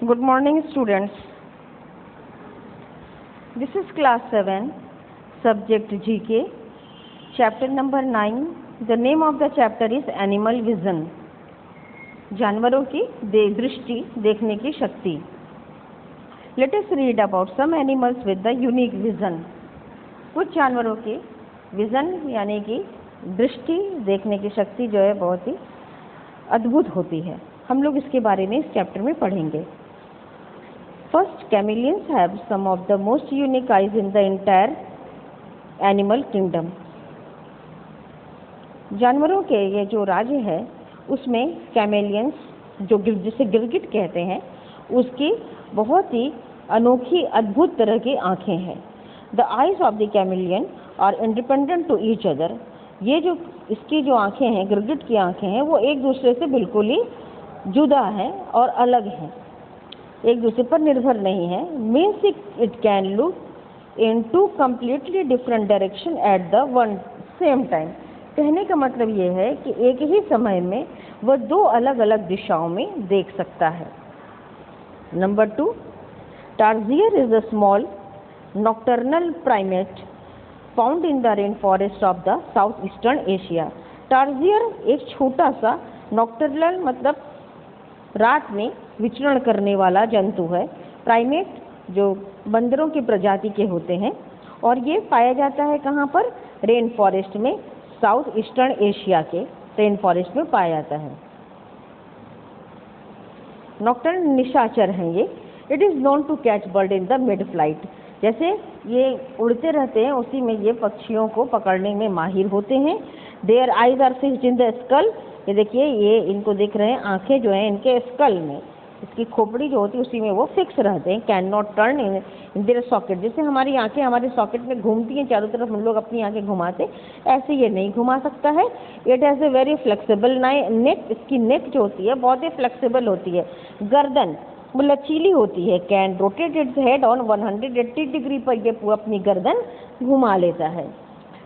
Good morning, students. This is class 7, subject GK, chapter number 9. The name of the chapter is Animal Vision. जानवरों की दृष्टि, देखने की शक्ति. Let us read about some animals with the unique vision. कुछ जानवरों की vision यानी कि दृष्टि, देखने की शक्ति जो है बहुत ही अद्भुत होती है. हम लोग इसके बारे में इस चैप्टर में पढ़ेंगे. First, chameleons have some of the most unique eyes in the entire animal kingdom. जानवरों के ये जो राज्य है उसमें कैमेलियंस जो जिसे गिरगिट कहते हैं उसकी बहुत ही अनोखी अद्भुत तरह की आँखें हैं. The eyes of the chameleon are independent to each other. ये जो इसकी जो आँखें हैं, गिरगिट की आँखें हैं, वो एक दूसरे से बिल्कुल ही जुदा है और अलग हैं, एक दूसरे पर निर्भर नहीं है. Means it can look into completely different direction at the one same time. कहने का मतलब ये है कि एक ही समय में वह दो अलग अलग दिशाओं में देख सकता है. Number 2, tarsier is a small nocturnal primate found in the rain forest of the south eastern Asia. Tarsier एक छोटा सा नॉक्टर्नल मतलब रात में विचरण करने वाला जंतु है. प्राइमेट जो बंदरों की प्रजाति के होते हैं और ये पाया जाता है कहाँ पर? रेन फॉरेस्ट में, साउथ ईस्टर्न एशिया के रेन फॉरेस्ट में पाया जाता है. नॉक्टर्नल निशाचर हैं ये. It is known to catch bird in the mid flight. जैसे ये उड़ते रहते हैं उसी में ये पक्षियों को पकड़ने में माहिर होते हैं. Their eyes are fixed in the skull. ये देखिए, ये इनको देख रहे हैं, आंखें जो हैं इनके स्कल में, इसकी खोपड़ी जो होती है उसी में वो फिक्स रहते हैं. Can not turn in their socket. जैसे हमारी आंखें हमारे सॉकेट में घूमती हैं, चारों तरफ हम लोग अपनी आंखें घुमाते, ऐसे ये नहीं घुमा सकता है. It has a very flexible neck. इसकी नेक जो होती है बहुत ही फ्लेक्सिबल होती है. गर्दन वो लचीली होती है. Can rotate its head on 180 degree पर ये अपनी गर्दन घुमा लेता है.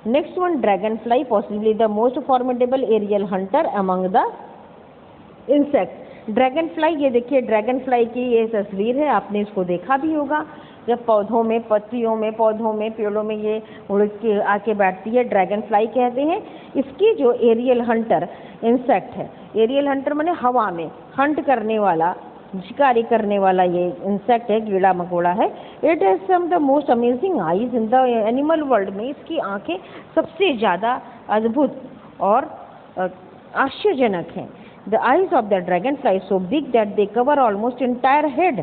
Next one, dragonfly, possibly the most formidable aerial hunter among the insect. Dragonfly, ये देखिए ड्रैगन फ्लाई की ये तस्वीर है, आपने इसको देखा भी होगा. जब पौधों में, पत्तियों में, पौधों में, पेड़ों में ये उड़ के आके बैठती है, ड्रैगन फ्लाई कहते हैं. इसकी जो एरियल हंटर इंसेक्ट है, एरियल हंटर माने हवा में हंट करने वाला, शिकारी करने वाला ये इंसेक्ट है, कीड़ा मकोड़ा है. It has some the most amazing eyes in the animal world. में इसकी आंखें सबसे ज़्यादा अद्भुत और आश्चर्यजनक हैं. The eyes of the dragonfly so big that they cover almost entire head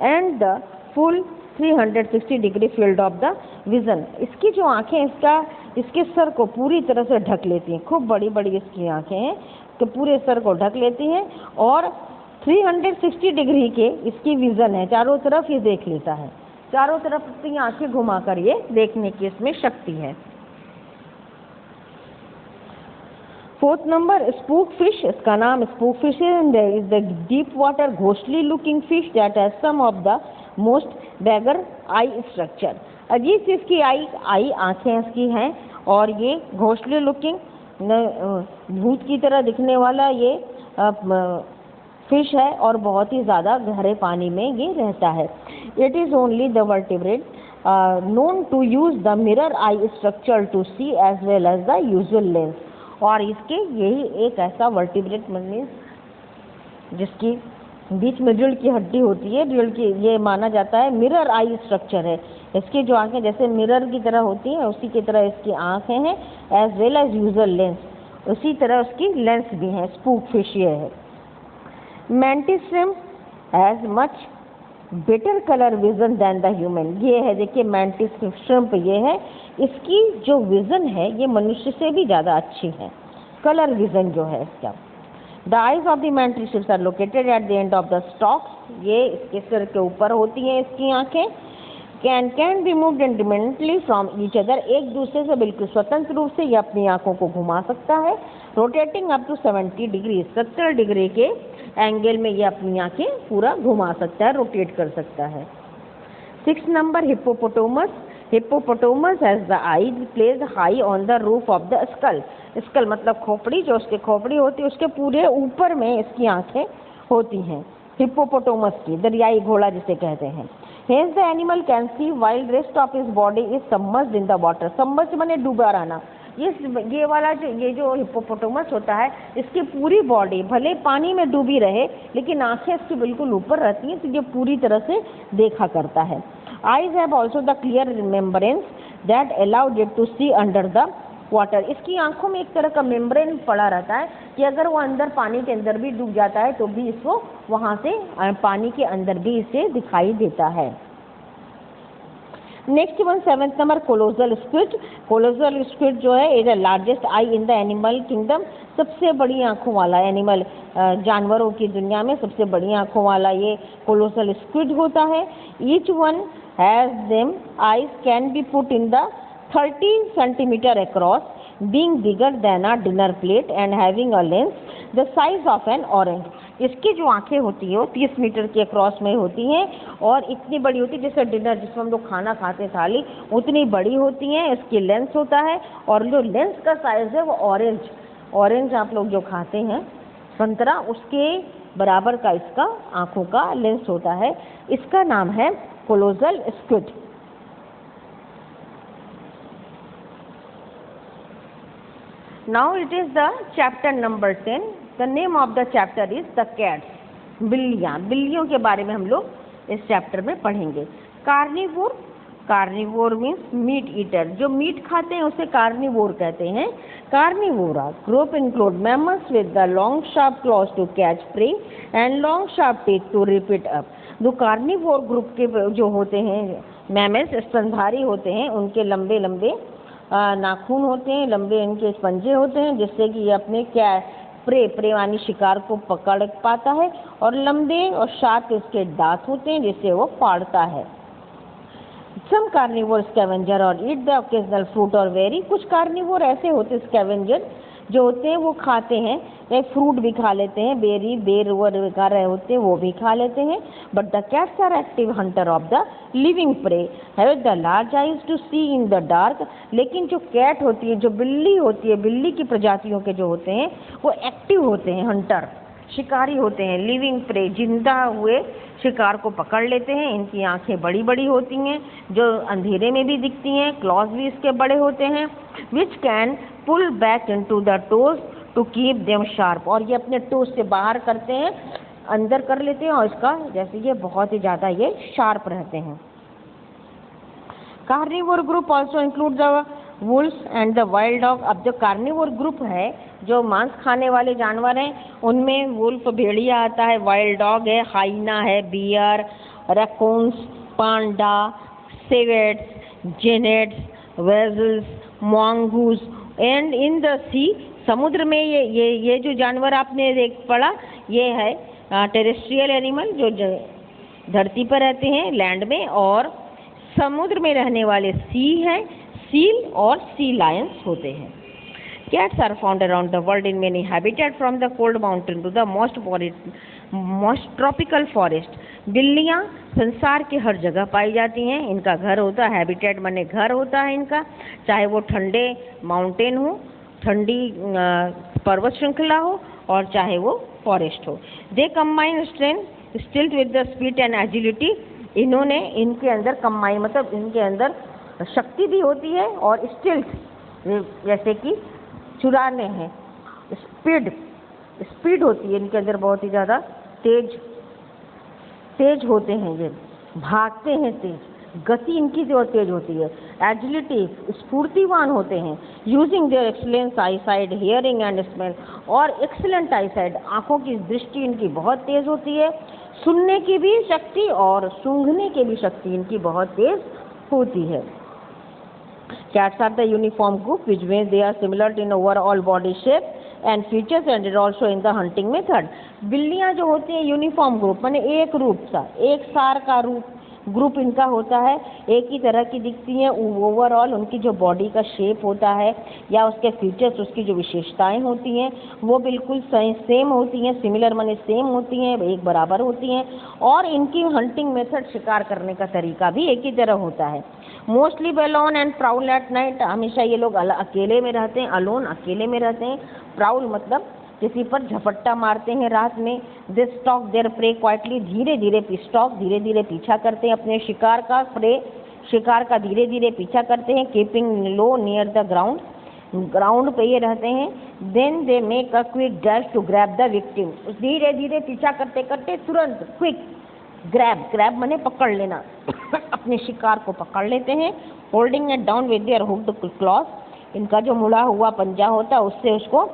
and the full 360 degree field of the vision. इसकी जो आंखें इसके सर को पूरी तरह से ढक लेती हैं. खूब बड़ी बड़ी इसकी आंखें हैं कि पूरे सर को ढक लेती हैं और 360 डिग्री के इसकी विजन है, चारों तरफ ये देख लेता है. चारों तरफ अपनी आंखें घुमाकर ये देखने की इसमें शक्ति है. 4th number, spook fish. इसका नाम spook fish is the deep water ghostly looking fish that has some of the most bizarre eye structure. अजीब सी इसकी आई आंखें इसकी हैं और ये घोस्टली लुकिंग भूत की तरह दिखने वाला ये फिश है और बहुत ही ज़्यादा गहरे पानी में ये रहता है. It is only the vertebrate known to use the mirror eye structure to see as well as the usual lens. और इसके यही एक ऐसा वर्टिब्रेट मीन्स जिसकी बीच में रीढ़ की हड्डी होती है, रीढ़ की, ये माना जाता है मिरर आई स्ट्रक्चर है. इसकी जो आंखें जैसे मिरर की तरह होती हैं उसी की तरह इसकी आंखें हैं, as well as usual lens, उसी तरह उसकी लेंस भी है. स्पूक फिश ये है. Mantis shrimp has much better colour vision than the human. ये है, देखिए मैंटिस श्रिम्प ये है, इसकी जो विजन है ये मनुष्य से भी ज़्यादा अच्छी है, कलर विजन जो है इसका. The eyes of the mantis shrimps are located at the end of the stalks. ये इसके सिर के ऊपर होती हैं इसकी आंखें. Can be moved independently from each other. एक दूसरे से बिल्कुल स्वतंत्र रूप से ये अपनी आंखों को घुमा सकता है. Rotating up to 70 degree, 70 degree के एंगल में ये अपनी आंखें पूरा घुमा सकता है, रोटेट कर सकता है. 6 number, hippopotamus. Hippopotamus has the eye placed high on the roof of the skull. Skull मतलब खोपड़ी, जो उसकी खोपड़ी होती है उसके पूरे ऊपर में इसकी आंखें होती हैं. हिप्पोपोटामस की, दरियाई घोड़ा जिसे कहते हैं। Hence the animal can see while rest of his body is submerged in the water. Submerged माने डूबा रहना। ये वाला जो हिप्पोपोटामस होता है, इसकी पूरी बॉडी भले पानी में डूबी रहे लेकिन आंखें इसकी बिल्कुल ऊपर रहती हैं, तो ये पूरी तरह से देखा करता है। Eyes have also the clear membranes that allowed it to see under the water. इसकी आंखों में एक तरह का मेम्ब्रेन पड़ा रहता है कि अगर वो अंदर पानी के अंदर भी डूब जाता है तो भी इसको वहाँ से पानी के अंदर भी इसे दिखाई देता है। Next one 7th number colossal squid. Colossal squid जो है is the largest I in the animal kingdom. सबसे बड़ी आंखों वाला एनिमल, जानवरों की दुनिया में सबसे बड़ी आंखों वाला ये कोलोसल स्क्विड होता है। Each one has them eyes can be put in the 30 centimeter across, being bigger than a dinner plate and having a lens the size of an orange. इसकी जो आंखें होती हैं वो 30 मीटर के अक्रॉस में होती हैं और इतनी बड़ी होती है जैसे डिनर जिसमें हम लोग खाना खाते हैं थाली उतनी बड़ी होती हैं। इसकी लेंस होता है और जो लेंस का साइज है वो ऑरेंज आप लोग जो खाते हैं संतरा, उसके बराबर का इसका आंखों का लेंस होता है। इसका नाम है colossal squid. Now it is the chapter number 10. The name of the chapter is the cats. बिल्लियों के बारे में हम लोग इस चैप्टर में पढ़ेंगे। कार्निवोर मीन्स मीट ईटर, जो मीट खाते हैं उसे कार्निवोर कहते हैं। Carnivora group include mammals with the long sharp claws to catch prey and long sharp teeth to rip it up. जो कार्निवोर ग्रुप के जो होते हैं मैमल्स, स्तनधारी होते हैं, उनके लंबे लंबे नाखून होते हैं, लंबे इनके पंजे होते हैं जिससे कि ये अपने प्रे वाली शिकार को पकड़ पाता है और लंबे और शार्प इसके दांत होते हैं जिससे वो फाड़ता है। Some carnivore scavenger और eat the occasional fruit और berry। कुछ कार्निवोर ऐसे होते हैं स्कैवेंजर जो होते हैं वो खाते हैं, एक फ्रूट भी खा लेते हैं, बेर खा रहे होते हैं वो भी खा लेते हैं। But the cats are active hunter of the living prey, have the large eyes to see in the dark. लेकिन जो कैट होती है, जो बिल्ली होती है, बिल्ली की प्रजातियों के जो होते हैं वो एक्टिव होते हैं, हंटर शिकारी होते हैं। लिविंग प्रे जिंदा हुए शिकार को पकड़ लेते हैं। इनकी आंखें बड़ी बड़ी होती हैं जो अंधेरे में भी दिखती हैं, क्लॉज भी इसके बड़े होते हैं। Which can pull back into the toes to keep them sharp, और ये अपने टोज से बाहर करते हैं, अंदर कर लेते हैं और इसका जैसे ये बहुत ही ज़्यादा ये शार्प रहते हैं। Carnivore group also include the Wolves and the wild dog. अब जो कार्निवोर ग्रुप है, जो मांस खाने वाले जानवर हैं, उनमें वुल्फ भेड़िया आता है, वाइल्ड डॉग है, हाइना है, bear, raccoons, panda, civets, genets, weasels, mongoose and in the sea. समुद्र में ये जो जानवर आपने देख पड़ा ये है टेरेस्ट्रियल एनिमल जो धरती पर रहते हैं लैंड में, और समुद्र में रहने वाले सी है, सील और सी लायंस होते हैं। Cats are found around the world in many habitats from the cold mountain to the most tropical forest. बिल्लियाँ संसार के हर जगह पाई जाती हैं। इनका घर होता है, हैबिटेट माने घर होता है इनका, चाहे वो ठंडे माउंटेन हो, ठंडी पर्वत श्रृंखला हो और चाहे वो फॉरेस्ट हो। They combine strength stealth with the speed and agility. इन्होंने इनके अंदर कंबाइन मतलब इनके अंदर शक्ति भी होती है और स्टिल्थ जैसे कि चुराने हैं, स्पीड होती है इनके अंदर, बहुत ही ज़्यादा तेज होते हैं, ये भागते हैं तेज, गति इनकी जो तेज होती है। एजिलिटी स्फूर्तिवान होते हैं। Using their excellence I side hearing and smell, और एक्सीलेंट आई साइड आँखों की दृष्टि इनकी बहुत तेज होती है, सुनने की भी शक्ति और सूंघने की भी शक्ति इनकी बहुत तेज होती है। Cats are the uniform group which means they are similar in overall body shape and features and also in the hunting method. बिल्लियाँ जो होती हैं यूनिफॉर्म ग्रुप माने एक रूप सा, एक सार का ग्रुप इनका होता है, एक ही तरह की दिखती हैं। ओवरऑल उनकी जो बॉडी का शेप होता है या उसके फीचर्स, उसकी जो विशेषताएं होती हैं वो बिल्कुल सेम होती हैं, सिमिलर माने सेम होती हैं, एक बराबर होती हैं। और इनकी हंटिंग मेथड, शिकार करने का तरीका भी एक ही तरह होता है। Mostly alone and prowl at night, हमेशा ये लोग अकेले में रहते हैं, अलोन अकेले में रहते हैं, प्राउल मतलब किसी पर झपट्टा मारते हैं रात में। दे स्टॉक देयर प्रे क्वाइटली, धीरे धीरे पीछा करते हैं अपने शिकार का, शिकार का धीरे धीरे पीछा करते हैं। Keeping low near the ground, ground पे ये रहते हैं। Then they make a quick dash to grab the victim, धीरे धीरे पीछा करते करते तुरंत क्विक ग्रैब माने पकड़ लेना अपने शिकार को पकड़ लेते हैं। Holding it down with their hooked clause, इनका जो मुड़ा हुआ पंजा होता है उससे उसको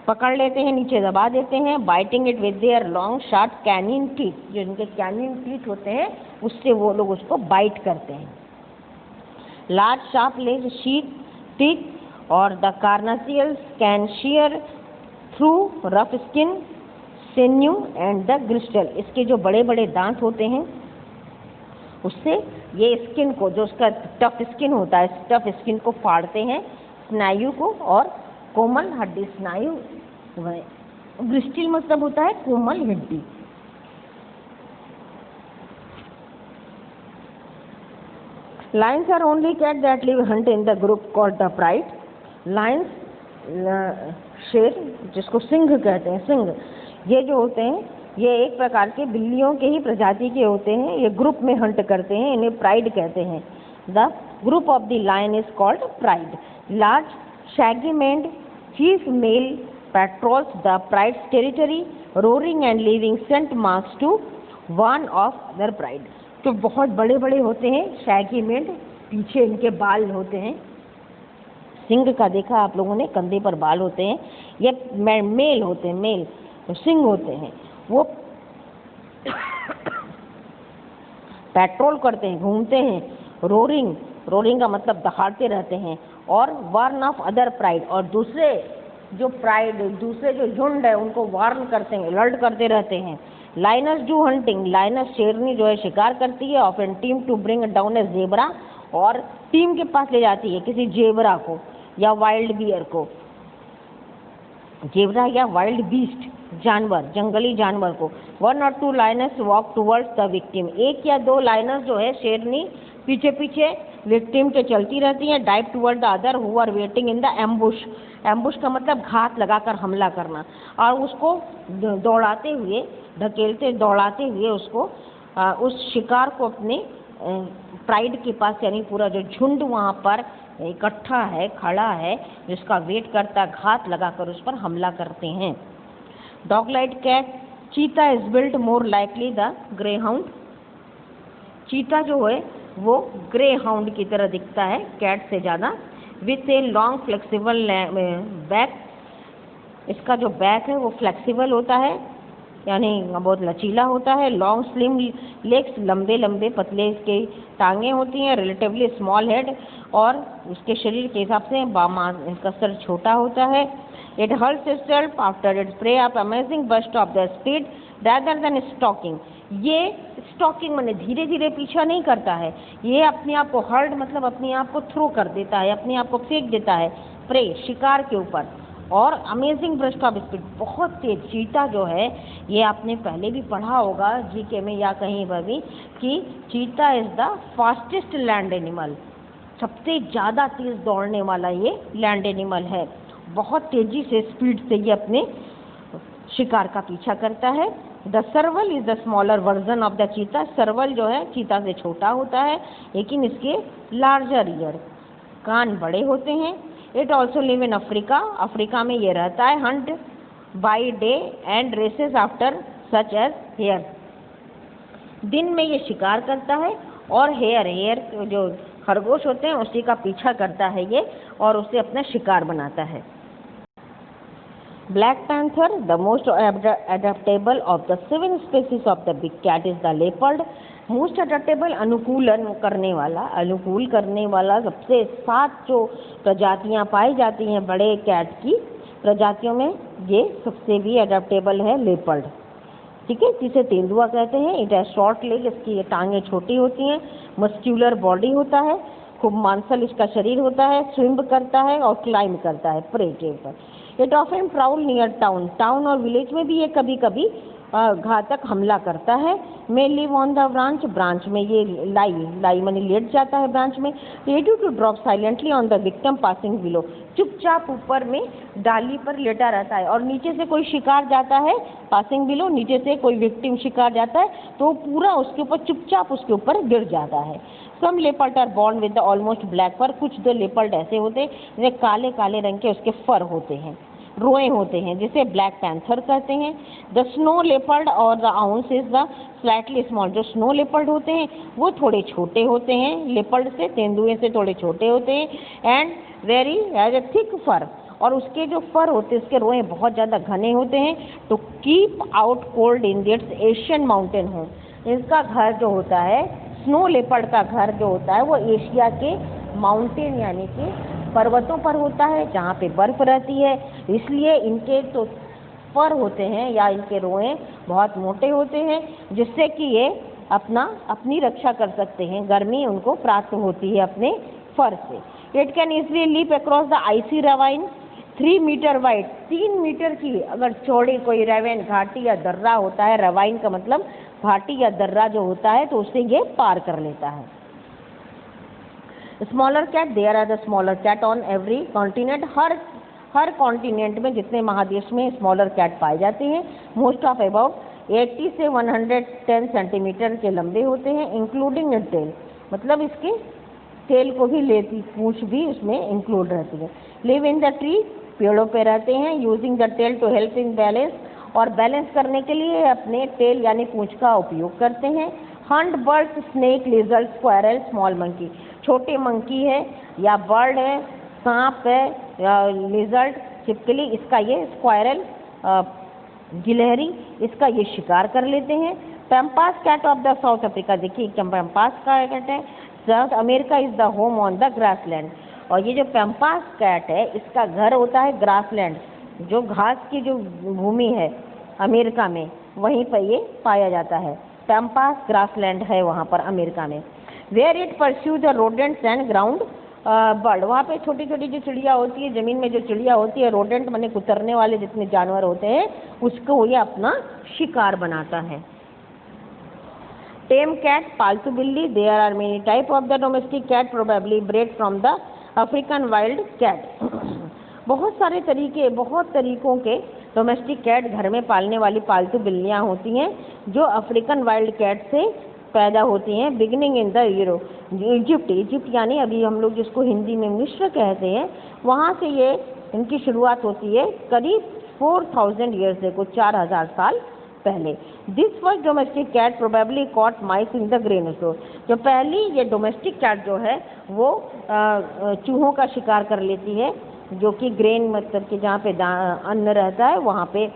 पकड़ लेते हैं, नीचे दबा देते हैं। Biting it with their long sharp canine teeth, जो इनके कैनिन टीथ होते हैं उससे वो लोग उसको बाइट करते हैं। Large sharp ledge sheath teeth और the carnassials can shear through rough skin sinew and the gristle, इसके जो बड़े बड़े दांत होते हैं उससे ये स्किन को, जो उसका टफ स्किन होता है, टफ स्किन को फाड़ते हैं, स्नायु को और कोमल हड्डी स्नायु। ग्रिस्टल मतलब होता है कोमल हड्डी। Lions are only cat that live hunt in the group called the pride. Lions, शेर जिसको सिंह कहते हैं, सिंह ये जो होते हैं ये एक प्रकार के बिल्लियों के ही प्रजाति के होते हैं। ये ग्रुप में हंट करते हैं, इन्हें प्राइड कहते हैं। The group of the lion is called pride. Large shaggy maned chief male patrols the pride's territory, roaring and leaving scent marks to warn of their pride। तो बहुत बड़े बड़े होते हैं शैगी मेंड, पीछे इनके बाल होते हैं। सिंह का देखा आप लोगों ने, कंधे पर बाल होते हैं। ये मेल होते हैं, मेल सिंह होते हैं। वो पेट्रोल करते हैं, घूमते हैं। रोरिंग का मतलब दहाड़ते रहते हैं। और वार्न ऑफ अदर प्राइड, और दूसरे जो झुंड है उनको वार्न करते हैं, अलर्ट करते रहते हैं। लाइनस डू हंटिंग, लाइनस शेरनी जो है शिकार करती है। Often team to bring down a zebra, और टीम के पास ले जाती है किसी जेबरा को या वाइल्ड बियर को। जेबरा या वाइल्ड बीस्ट जानवर, जंगली जानवर को। 1 or 2 lions walk towards the victim, 1 या 2 लाइनस जो है शेरनी पीछे पीछे विक्टिम के चलती रहती हैं। Dive toward the other who are waiting in the ambush, ambush का मतलब घात लगाकर हमला करना, और उसको दौड़ाते हुए, ढकेलते दौड़ाते हुए उसको उस शिकार को अपने प्राइड के पास, यानी पूरा जो झुंड वहाँ पर इकट्ठा है, खड़ा है, जिसका वेट करता, घात लगाकर उस पर हमला करते हैं। Dog like cat, cheetah is built more likely the greyhound, चीता जो है वो ग्रे हाउंड की तरह दिखता है कैट से ज़्यादा। With a long flexible back, इसका जो बैक है वो फ्लेक्सिबल होता है, यानी बहुत लचीला होता है। लॉन्ग स्लिम लेग्स, लंबे लंबे पतले इसके टांगें होती हैं। रिलेटिवली स्मॉल हेड, और उसके शरीर के हिसाब से इसका सर छोटा होता है। It hurls itself after its prey up amazing burst of the speed rather than stalking, ये स्टॉकिंग माने धीरे धीरे पीछा नहीं करता है, ये अपने आप को हर्ड मतलब अपने आप को थ्रो कर देता है, अपने आप को फेंक देता है प्रे, शिकार के ऊपर। और अमेजिंग बर्स्ट ऑफ स्पीड, बहुत तेज। चीता जो है, ये आपने पहले भी पढ़ा होगा जीके में या कहीं पर भी, कि चीता is the fastest land animal, सबसे ज़्यादा तेज दौड़ने वाला ये लैंड एनिमल है। बहुत तेजी से, स्पीड से ये अपने शिकार का पीछा करता है। The serval is the smaller version of the cheetah, serval जो है चीता से छोटा होता है, लेकिन इसके लार्जर ईयर, कान बड़े होते हैं। It also live in Africa, Africa में ये रहता है। Hunt by day and races after such as hare, दिन में ये शिकार करता है, और हेयर जो खरगोश होते हैं उसी का पीछा करता है ये, और उसे अपना शिकार बनाता है। Black panther, the most adaptable of the 7 species of the big cat is the leopard. Most adaptable, अनुकूल करने वाला सबसे 7 जो प्रजातियां पाई जाती हैं बड़े कैट की प्रजातियों में, ये सबसे भी अडेप्टेबल है लेपर्ड। ठीक है, जिसे तेंदुआ कहते हैं। इट है शॉर्ट लेग, इसकी टांगें छोटी होती हैं। मस्क्यूलर बॉडी होता है, खूब मांसल इसका शरीर होता है। स्विम करता है और क्लाइंब करता है प्रे के ऊपर। It often prowl near town, town और विलेज में भी ये कभी कभी घातक हमला करता है। May live on the branch, branch में ये लाई माने लेट जाता है ब्रांच में। Ready to drop silently on the victim passing below, चुपचाप ऊपर में डाली पर लेटा रहता है और नीचे से कोई शिकार जाता है, पासिंग बिलो नीचे से कोई विक्टिम शिकार जाता है तो पूरा उसके ऊपर चुपचाप उसके ऊपर गिर जाता है। Some leopard are born with the almost black fur, कुछ दो लेपर्ड ऐसे होते हैं जिन्हें काले काले रंग के उसके फर होते हैं, रोए होते हैं, जिसे ब्लैक पैंथर कहते हैं। द स्नो लेपर्ड और the ounce is the slightly small, जो स्नो लेपर्ड होते हैं वो थोड़े छोटे होते हैं, लेपर्ड से तेंदुए से थोड़े छोटे होते हैं। And very has a thick fur, और उसके जो फर होते हैं उसके रोए बहुत ज़्यादा घने होते हैं। To keep out cold in its Asian mountain home, इसका घर जो होता है स्नो लेपर्ड का घर जो होता है वो एशिया के माउंटेन यानी कि पर्वतों पर होता है जहाँ पे बर्फ रहती है, इसलिए इनके तो फर होते हैं या इनके रोए बहुत मोटे होते हैं जिससे कि ये अपनी रक्षा कर सकते हैं, गर्मी उनको प्राप्त होती है अपने फर से। It can easily leap across the icy ravine 3 metre wide, 3 metre की अगर चौड़ी कोई रेवेन घाटी या दर्रा होता है, रवाइन का मतलब घाटी या दर्रा जो होता है, तो उससे ये पार कर लेता है। Smaller cat, there are the smaller cat on every continent, हर कॉन्टिनेंट में जितने महादेश में स्मॉलर कैट पाए जाते हैं, मोस्ट ऑफ अबाउट 80 से 110 सेंटीमीटर के लंबे होते हैं, इंक्लूडिंग द टेल, मतलब इसके टेल को भी लेती, पूंछ भी उसमें इंक्लूड रहती है। लिव इन द ट्री, पेड़ों पे रहते हैं। Using the tail to help in balance, और बैलेंस करने के लिए अपने टेल यानी पूंछ का उपयोग करते हैं। Hunt birds, snake, lizard, squirrel, small monkey, छोटे मंकी है या बर्ड है, सांप है या लिजर्ड, छिपकली, इसका ये स्क्वायरल गिलहरी, इसका ये शिकार कर लेते हैं। Pampas cat of the south Africa, देखिए पैम्पास कैट है, south America is the home on the grassland, और ये जो पैम्पास कैट है इसका घर होता है ग्रासलैंड, जो घास की जो भूमि है अमेरिका में वहीं पर ये पाया जाता है। पैम्पास ग्रासलैंड है वहाँ पर अमेरिका में। Where it pursue the rodents and ground bird, वहाँ पे छोटी छोटी जो चिड़िया होती है, ज़मीन में जो चिड़िया होती है, रोडेंट माने कुतरने वाले जितने जानवर होते हैं, उसको ये अपना शिकार बनाता है। टेम कैट, पालतू बिल्ली, there are many type of the domestic cat probably bred from the African wild cat. बहुत तरीकों के डोमेस्टिक कैट, घर में पालने वाली पालतू बिल्लियाँ होती हैं जो अफ्रीकन वाइल्ड कैट से पैदा होती हैं। बिगिनिंग इन द इजिप्ट यानी अभी हम लोग जिसको हिंदी में मिस्र कहते हैं, वहाँ से ये इनकी शुरुआत होती है करीब 4000 ईयर्स से, कुछ 4000 साल पहले। This first domestic cat probably caught mice in the grain store, जो पहली ये डोमेस्टिक कैट जो है वो चूहों का शिकार कर लेती है, जो कि ग्रेन मतलब कि जहाँ पे अन्न रहता है वहाँ पे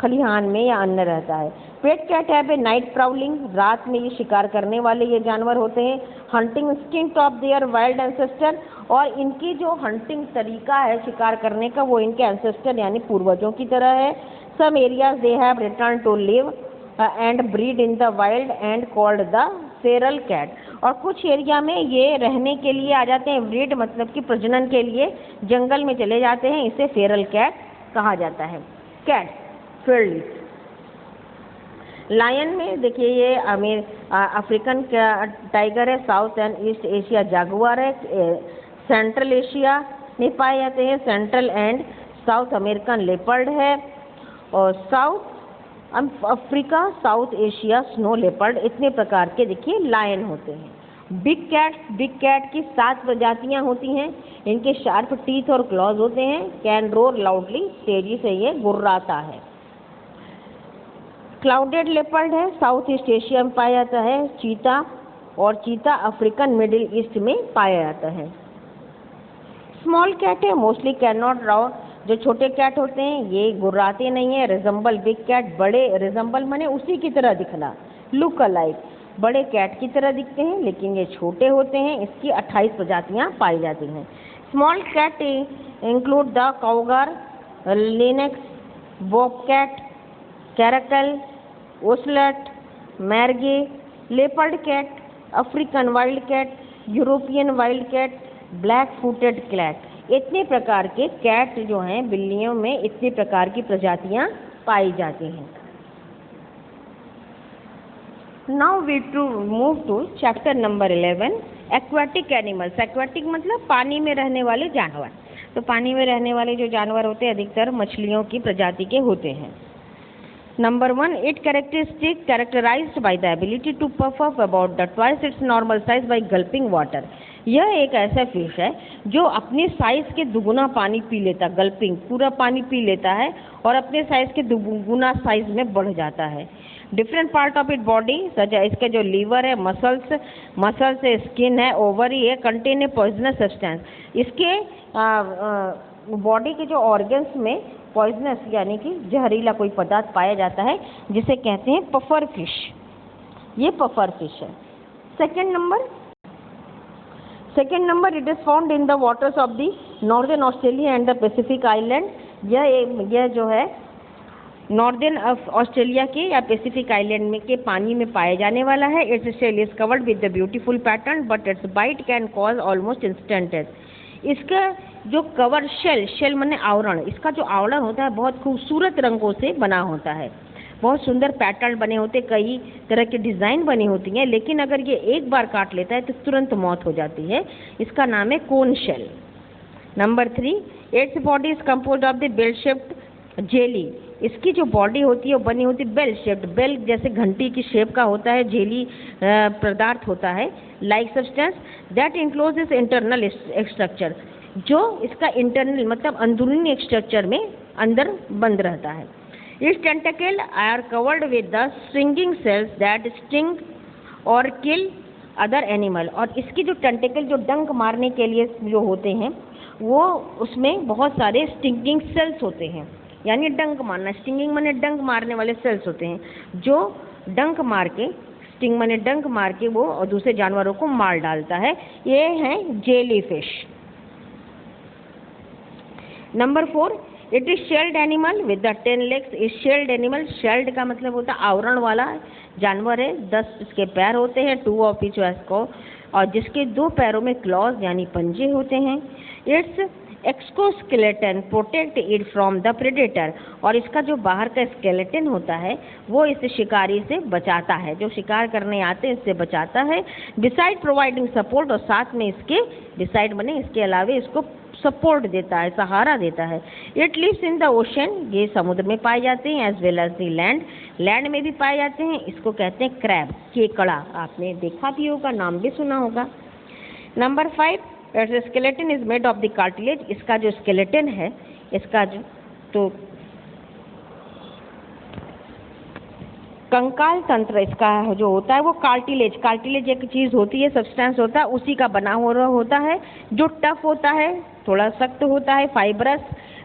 खलिहान में या अन्न रहता है। पेट कैट है नाइट प्राउलिंग, रात में ये शिकार करने वाले ये जानवर होते हैं। Hunting instinct of their wild ancestor, और इनकी जो हंटिंग तरीका है शिकार करने का वो इनके एंसेस्टर यानी पूर्वजों की तरह है। Some areas they have return to live and breed in the wild and called the feral cat, और कुछ एरिया में ये रहने के लिए आ जाते हैं, ब्रीड मतलब कि प्रजनन के लिए जंगल में चले जाते हैं, इसे फेरल कैट कहा जाता है। कैट फील्ड लायन में देखिए ये अफ्रीकन टाइगर है, south and east Asia Jaguar है, सेंट्रल एशिया में पाए जाते हैं, central and south American leopard है, और south Africa, south Asia snow leopard, इतने प्रकार के देखिए लायन होते हैं। बिग कैट की 7 प्रजातियां होती हैं, इनके शार्प टीथ और क्लॉज होते हैं। कैन रोर लाउडली, तेजी से ये गुर्राता है। क्लाउडेड लेपर्ड है, साउथ ईस्ट एशिया में पाया जाता है। चीता, और चीता अफ्रीकन मिडिल ईस्ट में पाया जाता है। स्मॉल कैट है, मोस्टली कैन नॉट राउ, जो छोटे कैट होते हैं ये गुर्राते नहीं है। रिजम्बल बिग कैट, बड़े रिजम्बल माने उसी की तरह दिखना, लुक अलाइक, बड़े कैट की तरह दिखते हैं लेकिन ये छोटे होते हैं। इसकी 28 प्रजातियां पाई जाती हैं। Small cat include the cougar, lynx, bobcat, caracal, ocelot, margay, leopard cat, African wild cat, European wild cat, black footed cat, इतने प्रकार के कैट जो हैं बिल्लियों में इतने प्रकार की प्रजातियां पाई जाती हैं। Now we to move to chapter number 11 aquatic animals. Aquatic मतलब पानी में रहने वाले जानवर। तो पानी में रहने वाले जो जानवर होते हैं अधिकतर मछलियों की प्रजाति के होते हैं। Number 1, it characteristic characterized by the ability to puff up about the twice its normal size by gulping water. यह एक ऐसा फिश है जो अपने साइज के दुगुना पानी पी लेता, गल्पिंग पूरा पानी पी लेता है और अपने साइज के दुगुना साइज में बढ़ जाता है। Different part of it body सच इसके जो लीवर है, मसल्स है, स्किन है, ओवरी है, कंटेन ए पॉइजनस सब्सटेंस। इसके बॉडी के जो ऑर्गन्स में पॉइजनस यानी कि जहरीला कोई पदार्थ पाया जाता है जिसे कहते हैं पफर फिश। ये पफर फिश है। Second number it is found in the waters of the northern Australia and the Pacific island. यह जो है नॉर्दर्न ऑस्ट्रेलिया के या पैसिफिक आइलैंड में के पानी में पाए जाने वाला है। Its shell is covered with the beautiful pattern but its bite can cause almost instant death. इसका जो कवर शेल माने आवरण, इसका जो आवरण होता है बहुत खूबसूरत रंगों से बना होता है, बहुत सुंदर पैटर्न बने होते, कई तरह के डिज़ाइन बनी होती हैं, लेकिन अगर ये एक बार काट लेता है तो तुरंत मौत हो जाती है। इसका नाम है cone shell. Number 3, its body is composed of the bell shaped jelly. इसकी जो बॉडी होती है वो बनी होती है बेल शेप्ड, बेल जैसे घंटी की शेप का होता है, जेली पदार्थ होता है, लाइक सब्सटेंस दैट इनक्लोज इस इंटरनल स्ट्रक्चर, जो इसका इंटरनल मतलब अंदरूनी स्ट्रक्चर में अंदर बंद रहता है। Its tentacle are covered with the stinging cells that sting और किल अदर एनिमल। और इसकी जो टेंटेकल जो डंक मारने के लिए जो होते हैं वो उसमें बहुत सारे स्टिंगिंग सेल्स होते हैं, यानी डंक मारना, स्टिंगिंग माने डंक मारने वाले सेल्स होते हैं जो डंक मार के, स्टिंग माने डंक मार के वो और दूसरे जानवरों को मार डालता है। ये है jelly fish. Number 4, it is shelled animal with the 10 legs. इस शेल्ड एनिमल, शेल्ड का मतलब होता है आवरण वाला जानवर है। 10 इसके पैर होते हैं, 2 ऑफ ईच को, और जिसके 2 पैरों में क्लॉज यानी पंजे होते हैं। It's exoskeleton protect it from the predator. और इसका जो बाहर का स्केलेटन होता है वो इस शिकारी से बचाता है, जो शिकार करने आते हैं इससे बचाता है। बिसाइड प्रोवाइडिंग सपोर्ट, और साथ में इसके बिसाइड बने इसके अलावे इसको सपोर्ट देता है, सहारा देता है। It lives in the ocean, ये समुद्र में पाए जाते हैं, as well as the land, land में भी पाए जाते हैं। इसको कहते हैं क्रैब, केकड़ा। आपने देखा भी होगा, नाम भी सुना होगा। Number 5, skeleton is made of the cartilage. इसका जो स्केलेटन है, इसका जो तो कंकाल तंत्र इसका जो होता है वो कार्टिलेज एक चीज होती है, सब्सटेंस होता है, उसी का बना हुआ होता है, जो टफ होता है, थोड़ा सख्त होता है, फाइब्रस,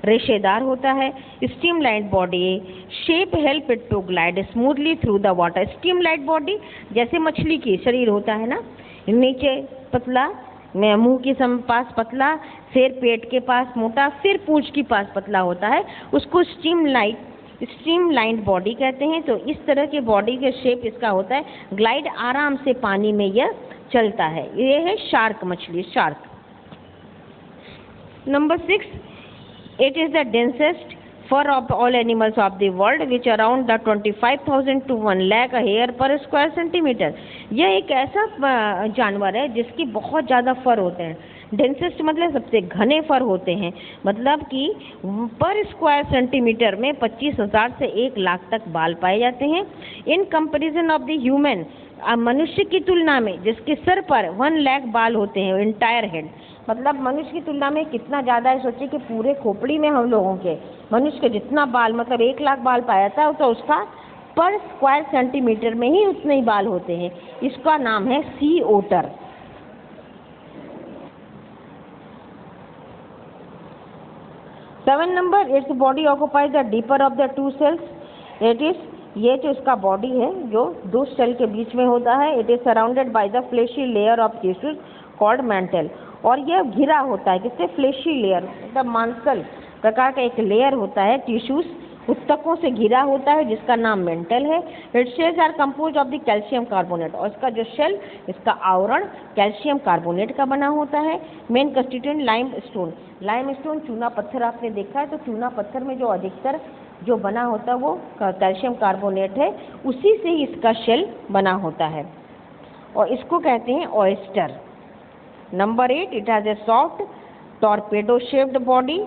रेशेदार होता है। Streamlined body shape help it to glide smoothly through the water. Streamlined body जैसे मछली की शरीर होता है ना, नीचे पतला, मुंह के पास पतला, फिर पेट के पास मोटा, फिर पूंछ के पास पतला होता है, उसको स्ट्रीमलाइन्ड बॉडी कहते हैं। तो इस तरह के बॉडी के शेप इसका होता है, ग्लाइड आराम से पानी में यह चलता है। ये है शार्क मछली, shark. Number 6, it is the densest fur of all animals of the world which around the 25,000 to 1 lakh hair per square centimeter। यह एक ऐसा जानवर है जिसकी बहुत ज़्यादा फर होते हैं। डेंसेस्ट मतलब सबसे घने फर होते हैं, मतलब कि पर स्क्वायर सेंटीमीटर में 25,000 से 1 लाख तक बाल पाए जाते हैं। In comparison of the human, मनुष्य की तुलना में जिसके सर पर 1 लाख बाल होते हैं, इंटायर हेड, मतलब मनुष्य की तुलना में कितना ज़्यादा है। सोचिए कि पूरे खोपड़ी में हम लोगों के मनुष्य के जितना बाल, मतलब 1 लाख बाल पाया जाता है, तो उसका पर स्क्वायर सेंटीमीटर में ही उतने ही बाल होते हैं। इसका नाम है sea otter. Seven number, its body occupies the deeper of the 2 cells. It is, ये जो इसका बॉडी है जो 2 सेल के बीच में होता है। It is surrounded by the fleshy layer of tissues called mantle. और यह घिरा होता है किससे? फ्लेशी लेयर, मतलब मांसल प्रकार का एक लेयर होता है, टिश्यूज उत्तकों से घिरा होता है, जिसका नाम मेंटल है। It shells are compose of the calcium carbonate. और इसका जो शेल, इसका आवरण कैल्शियम कार्बोनेट का बना होता है। मेन कंस्टिट्यूएंट लाइम स्टोन, चूना पत्थर आपने देखा है, तो चूना पत्थर में जो अधिकतर जो बना होता है वो कैल्शियम कार्बोनेट है, उसी से ही इसका शेल बना होता है और इसको कहते हैं oyster. Number 8, it has A soft torpedo shaped body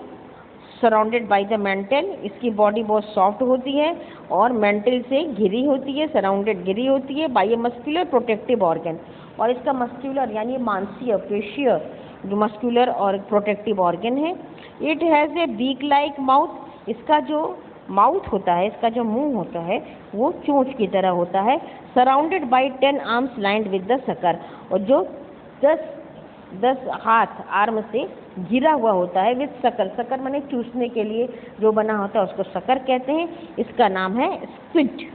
surrounded by the mental. इसकी बॉडी बहुत सॉफ्ट होती है और मेंटल से घिरी होती है, सराउंडेड घिरी होती है by a muscular protective organ. और इसका मस्कुलर यानी मांसीय पेशीय जो मस्कुलर और प्रोटेक्टिव ऑर्गन है। It has a beak like mouth. इसका जो माउथ होता है, इसका जो मुंह होता है वो चोंच की तरह होता है। Surrounded by 10 arms lined with the sucker, और जो 10 हाथ आर्म से घिरा हुआ होता है विद सकर। सकर माने चूसने के लिए जो बना होता है उसको सकर कहते हैं। इसका नाम है स्क्विड।